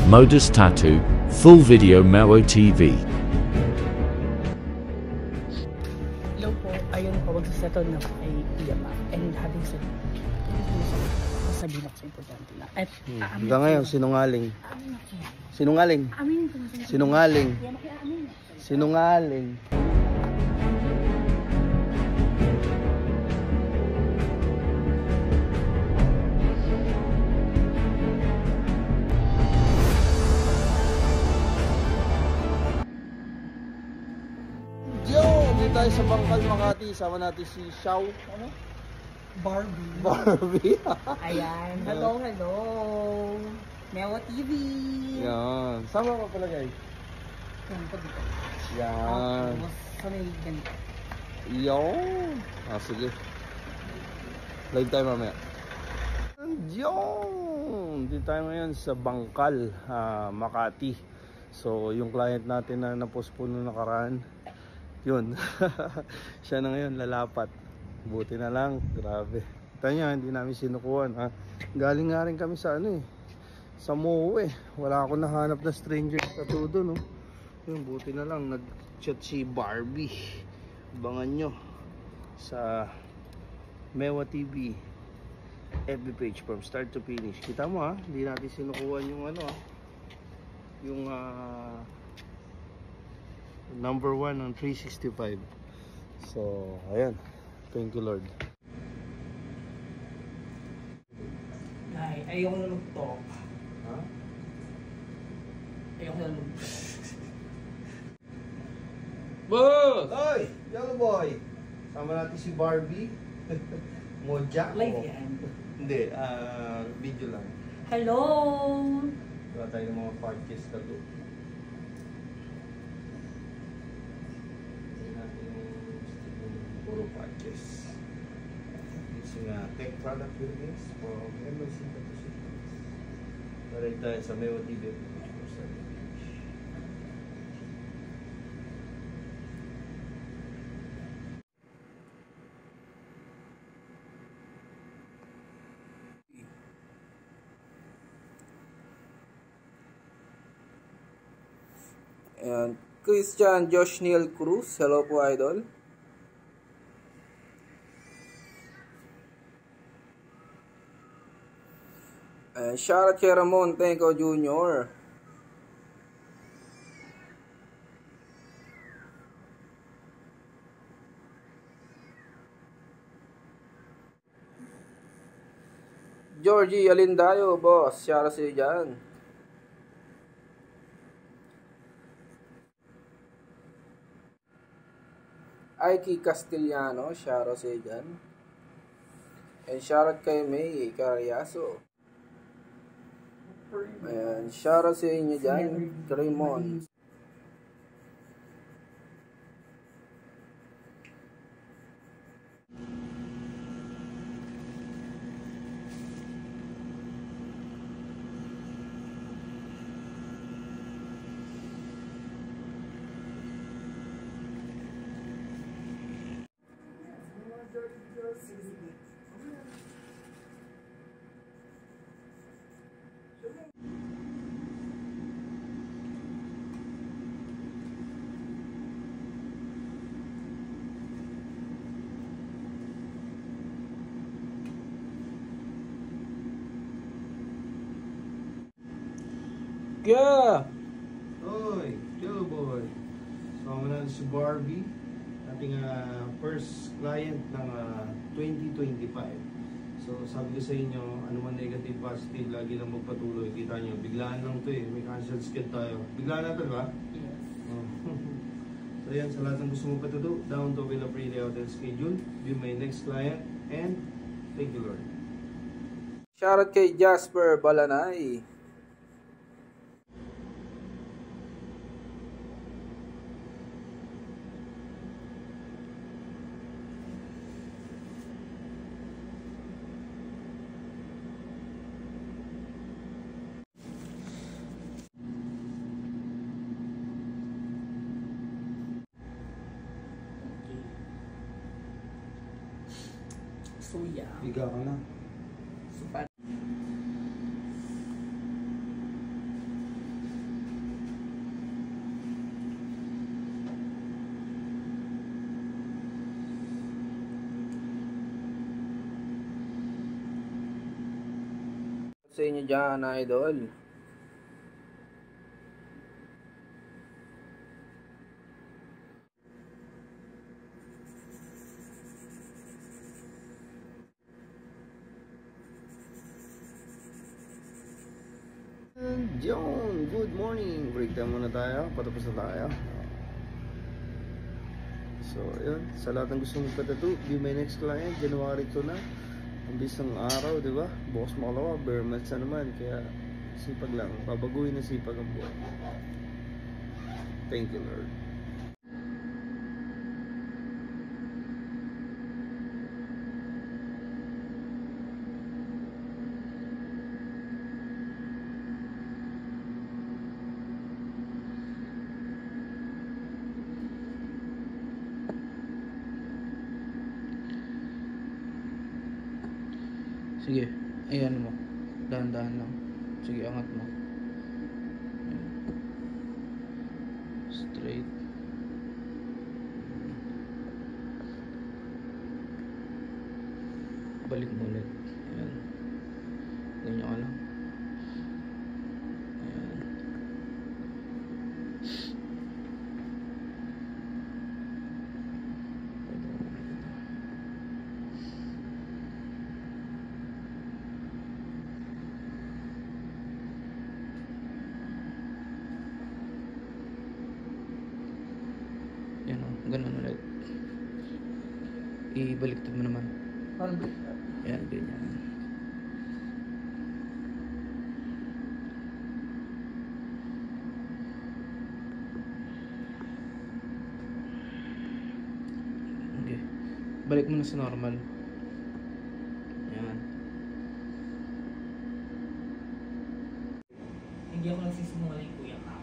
Modus Tattoo, Full Video Melo TV. Hello po, ayun po, magsasettle na kay Kuya Ma. And having said, sabihin ako sa importante lang. At hanggang ngayon, sinungaling. amin ako yan. Sinungaling. Amin ko na sinasabi. Sinungaling. Yan ako amin. Sinungaling. Dito tayo sa Bangkal, Makati. Sama natin si Xiao. Ano? Barbie. Barbie. Ayan. Hello, hello. Mewa TV. Yan. Sama ka pala guys. Yan po dito. Yan. Sa may ganito. Yan. Sige. Live tayo mamaya. Yan. Dito tayo ngayon sa Bangkal, Makati. So, yung client natin na na-postpone nung nakaraan, yun. Siya na ngayon lalapat. Buti na lang, grabe. Tanya, hindi namin sinukuhan, ha. Galing nga rin kami sa ano eh, sa MOE. Wala akong nahanap na stranger sa todo, no. Yun, buti na lang nag-chat si Barbie. Abangan nyo sa Mewa TV FB page from start to finish. Kita mo, ha, hindi natin sinukuhan yung ano, ha, yung number 1 on 365. So, ayan. Thank you, Lord. Ay, ayoko na mag-talk. Ha? Ayoko na mag-talk. Boss! Hoy! Yellow boy! Sama natin si Barbie. Moja. Live yan. Hindi, video lang. Hello! Wala tayo ng mga podcast na to. Puro podcast. Using tech product release from MLC Patrocinios. Pareho tayo sa Mewa TV. And Christian Josh Neil Cruz, hello po idol. And shoutout kay Ramon Tenco Jr. Georgie Alindayo, boss, shoutout sa'yo dyan. Aiki Castellano, shoutout sa dyan. And shoutout kay May Cariaso. Ayan, shoutout sa inyo dyan, Raymond. Yeah! Oy, yellow boy. Sama natin si Barbie, ating first client ng 2025. So sabi ko sa inyo, ano man negative, positive, lagi lang magpatuloy. Kita nyo, biglaan lang to eh. May cancel skid tayo. Biglaan natin ba? Yes. Oh. So yan, sa lahat ng gusto mo patuto, down to Villa Free Layout and Schedule. Be my next client. And thank you, Lord. Shoutout kay Jasper Balanay. Suya. Higa ka na. Super. Sa inyo dyan, idol. John, good morning. Break time muna tayo. Patapos na tayo. So, yun. Sa lahat ng gusto mong patattoo, be my next client. January 2 na. Ang bilis ng araw, di ba? Bukas makalawa, bare months na naman. Kaya, sipag lang. Babaguhin na sipag ang buhay. Thank you, Lord. Sige, ayan mo. Dahan-dahan lang. Sige, angat mo. Ayan. Straight. Balik mo ulit. Ayan. Ganyan ka lang. Ayan. Yan o, ganun ulit. Ibaliktad mo naman. Parang Yan, ganyan. Okay. Balik mo na sa normal. Yan. hindi ako nagsisimula yung kuya ka.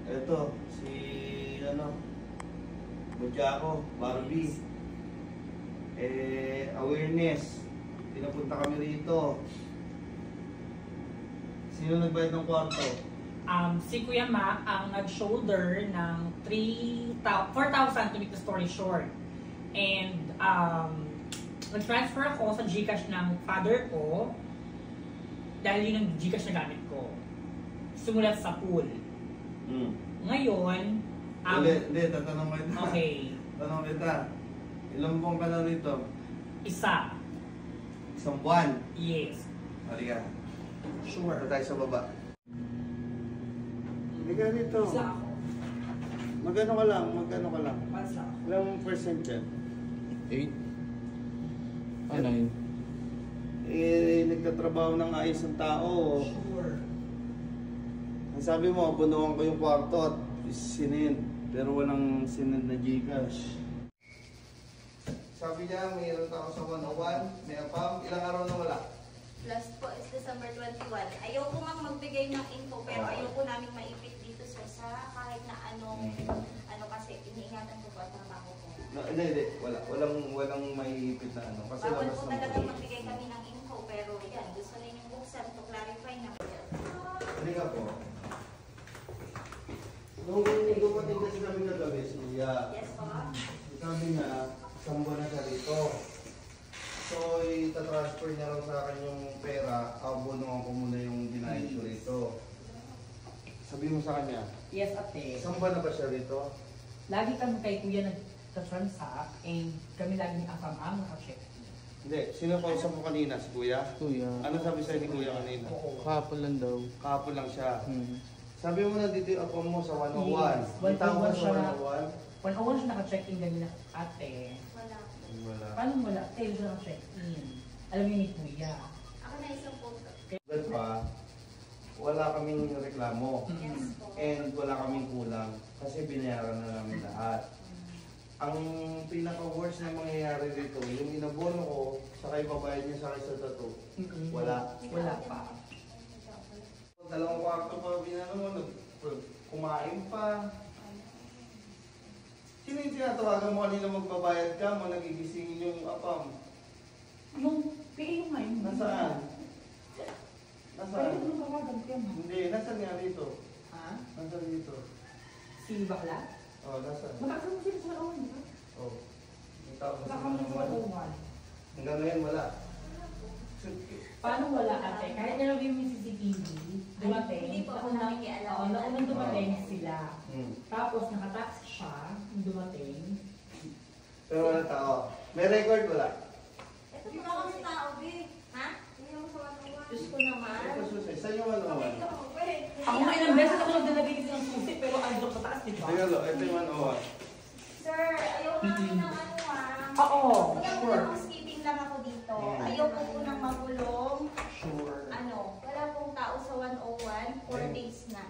Ito, si Bujako, Barbie. Awareness. Pinapunta kami rito. Sino nagbayad ng kwarto? Si Kuya Mac ang nag-shoulder ng 4,000 to make the story short. And nag-transfer ako sa Gcash ng father ko dahil yun ang Gcash na gamit ko. Sumulat sa pool. Ngayon, Hindi, tatanong kita. okay, Tanong kita. Ilang buwan ka na rito? isa. Isang buwan. Yes. Halika. Sure. Punta tayo sa baba. Halika rito. Isa ako. Magano ka lang? Pansa ako. Ilang percent yan? 8. Ah, 9. Nagtatrabaho ng ayos ng tao. Sure. Ang sabi mo, bunuhan ko yung kwarto at sinend. Pero walang sinend na Gcash. Sabi niya, mayroon ako sa 101, may apam. Ilang araw na wala? Last po is December 21. Ayoko mang magbigay ng info pero ayoko namin maipit dito sa kahit na anong kasi iniingatan ko po ang trabaho ko. Hindi. Walang maiipit na ano. Kasi Bawal labas po ng talaga polis. magbigay kami ng info pero yan, gusto rin yung buksan to clarify na. Halika po. Nung dumating kasi kami kagabi, siya, Yes po. sabi niya, isang buwan na siya dito. So, itatransfer niya raw sa akin yung pera, abonuhan ko muna yung binayad ko rito. Sabi mo sa kanya, Yes, ate. isang buwan na ba siya rito? Lagi kami kay kuya nag-transact and kami lagi ni Afam ang naka-check. Hindi, sino kausap mo kanina? Si Kuya? Kuya. Ano sabi sa'yo ni Kuya kanina? Kahapon lang daw. Kahapon lang siya. Hmm. Sabi mo na dito yung account mo sa 101. Yes, May tawag 101 sa siya. 101? 101 siya naka-check-in kanina, ate. Wala. Wala. Paano wala? Tayo siya naka-check-in. Alam niyo ni kuya. Ako na isang po. Agad pa, wala kaming reklamo. Yes po. And wala kaming kulang. Kasi binayaran na namin lahat. Ang pinaka-worst na mangyayari dito, yung inabono ko, saka ibabayad niya sa akin sa tattoo. Wala. Wala pa. Dalawang kwarto pa binano mo, kumain pa. Sino yung tinatawagan mo kanina magbabayad ka mo, nagigisingin yung apam? Yung PA yung ngayon. Nasaan? Nasaan? Pwede mo tawagan kuya ma. Hindi, nasaan nga dito? Ha? Nasaan dito? Si Bakla? Oh, nasaan? Magkakaroon sila sa Owen, di ba? Oh. May tao kasi Magkakaroon ng sa naman. Owen. Hanggang ngayon wala. Paano wala ate? Kahit na yung CCTV, dumating, Hindi po ako nakikialam. naunang dumating sila. Tapos nakataxi siya, dumating. Pero wala tao. May record wala? Ito po mga kami tao, B. Ha? Hindi mo sa mga. Diyos ko naman. Saan yung ano? Bakit ka mo, pwede? Ako nga ilang beses ako nagdalagay kasi ng susi, pero andun sa taas, di ba? Ayun, ito yung 101. Sir, ayaw namin ng ano Oo, Kaya po sure. housekeeping lang ako dito. Ayaw po po ng magulong. Sure. Wala pong tao sa 101. 4 days na.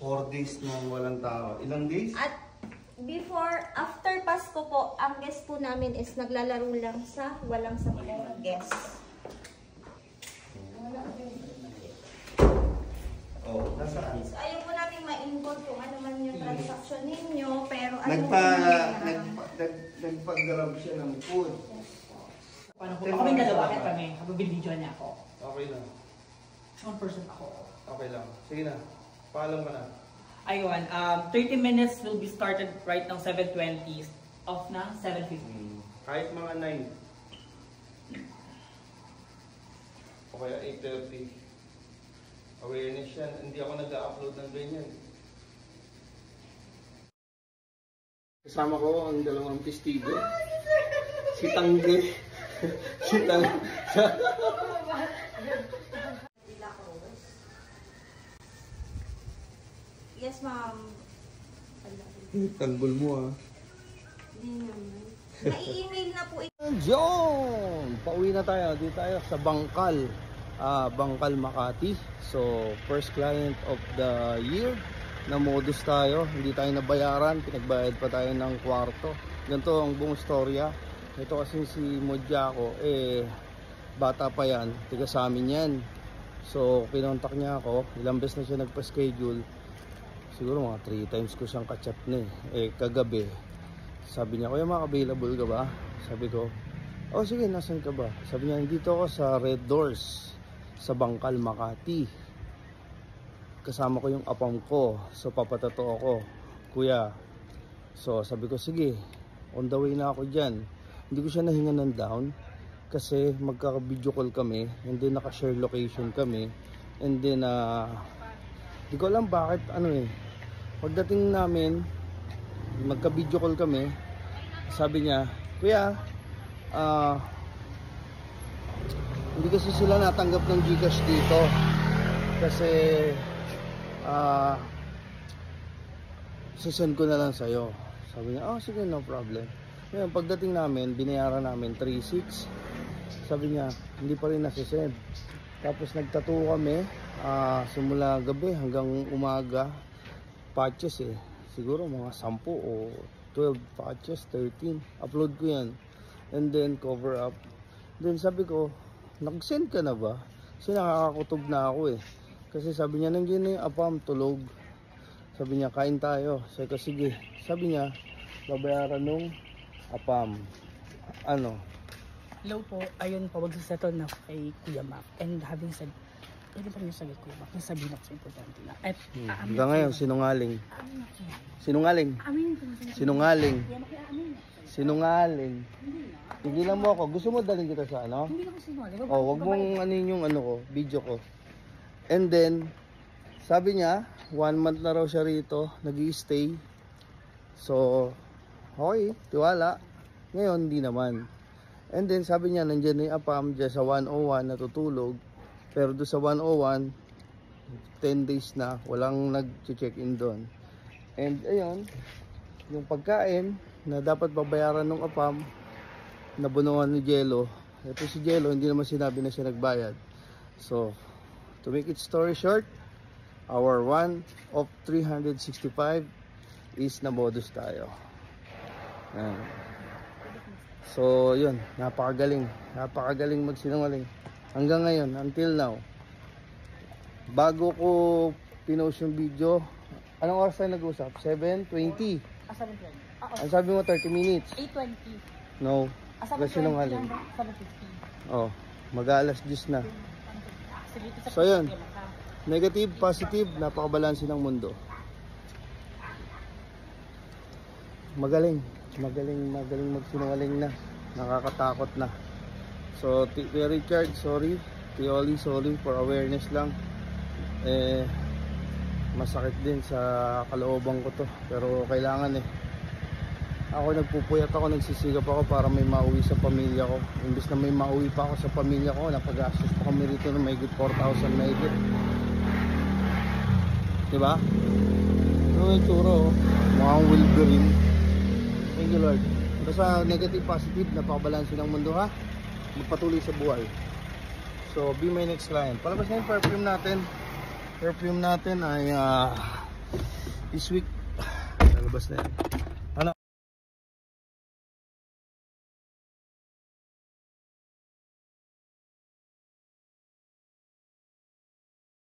4 days nang walang tao. Ilang days? At after Pasko po, ang guest po namin is naglalaro lang sa walang sa mga guests. Oh, nasaan? So, ayaw po natin ma-involve kung ano man yung transaction ninyo, pero ano Nagpag-grab siya ng food. Paano po? Ako may dalawa, kaya kami. Kabibidyo niya ako. Okay lang. One person ako. Okay lang. Sige na. Paalam ka na. Ayun, 30 minutes will be started right now 7:20. Off na 7:50. Kahit mga 9. O kaya 8:30. Awareness yan. Hindi ako nag-upload ng ganyan. Kasama ko ang dalawang testigo. Si Tangge. Si Tangge. Yes, ma'am. Tanggol mo ah. Hindi naman. Nai-email na po ito. John! Pauwi na tayo. Dito tayo sa Bangkal. Bangkal, Makati. So, first client of the year. Na modus tayo. Hindi tayo nabayaran. Pinagbayad pa tayo ng kwarto. Ganito ang buong storya. Ito kasi si Modjako, bata pa yan. Tiga sa amin yan. So, kinontak niya ako. Ilang beses na siya nagpa-schedule. Siguro mga 3 times ko siyang kachat na kagabi. Sabi niya, kuya, available ka ba? Sabi ko, oh sige, nasan ka ba? Sabi niya, dito ako sa Red Doors sa Bangkal, Makati. Kasama ko yung apam ko. So papatato ako, kuya. So sabi ko, sige, on the way na ako dyan. Hindi ko siya nahinga ng down kasi magkaka-video call kami and then naka-share location kami and then hindi ko alam bakit pagdating namin magka-video call kami, sabi niya, kuya, hindi kasi sila natanggap ng GCash dito kasi sisend ko na lang sa'yo. Sabi niya, oh sige, no problem. Ngayon, pagdating namin, binayaran namin 3,600. Sabi niya, hindi pa rin nasisend. Tapos nagtattoo kami simula gabi hanggang umaga. Patches siguro mga 10 o 12 patches, 13. Upload ko yan. And then cover up. Then sabi ko, nag-send ka na ba? Kasi nakakakutob na ako Kasi sabi niya, nandiyan na yung apam, tulog. Sabi niya, kain tayo. Sabi ko, sige. Sabi niya, babayaran nung apam. Hello po, ayun po, magsasettle na kay Kuya Mac. And having said, pwede pa rin yung sagot Kuya Mac, nasabihin ako sa importante na. At hanggang ngayon, sinungaling. Amin na siya. Sinungaling. Amin ko na siya. Sinungaling. Kuya Mac, amin na. Sinungaling. Hindi na. Tigilan mo ako. Gusto mo dalhin kita sa ano? Hindi na ako sinungaling. Oh, wag mong anin yung ko, video ko. And then, sabi niya, 1 month na raw siya rito, nag-i-stay. So, okay, tiwala. Ngayon, hindi naman. And then, sabi niya, nandiyan na yung apam dyan sa 101, natutulog. Pero doon sa 101, 10 days na, walang nag-check-in doon. And, ayun, yung pagkain na dapat babayaran ng apam, nabunuan ni Jello. Ito si Jello, hindi naman sinabi na siya nagbayad. So, to make it story short, our one of 365 is na modus tayo. So, yun, napakagaling magsinungaling. Hanggang ngayon, until now, bago ko pinost yung video, anong oras tayo nag-usap? 7:20. 7:20. Ang sabi mo 30 minutes. 8:20. No, sinungaling. 7:50. Oh, mag-alas 10 na. So yun, negative, positive, napakabalanse ng mundo. Magaling magsinungaling na, nakakatakot na. So Kuya Richard, sorry. Kuya Oli, sorry, for awareness lang. Masakit din sa kalooban ko to, pero kailangan ako nagpupuyat ako, nagsisigap ako para may mauwi sa pamilya ko. Imbes na may mauwi pa ako sa pamilya ko, napagastos pa kami rito ng mahigit 4,000 mahigit. Diba? Ano yung tsura mukhang Wolverine. Thank you Lord. Basta negative positive, napakabalansin ng mundo ha. Magpatuloy sa buhay. So be my next client. Palabas na yung perfume natin. Perfume natin ay this week. Palabas na yan.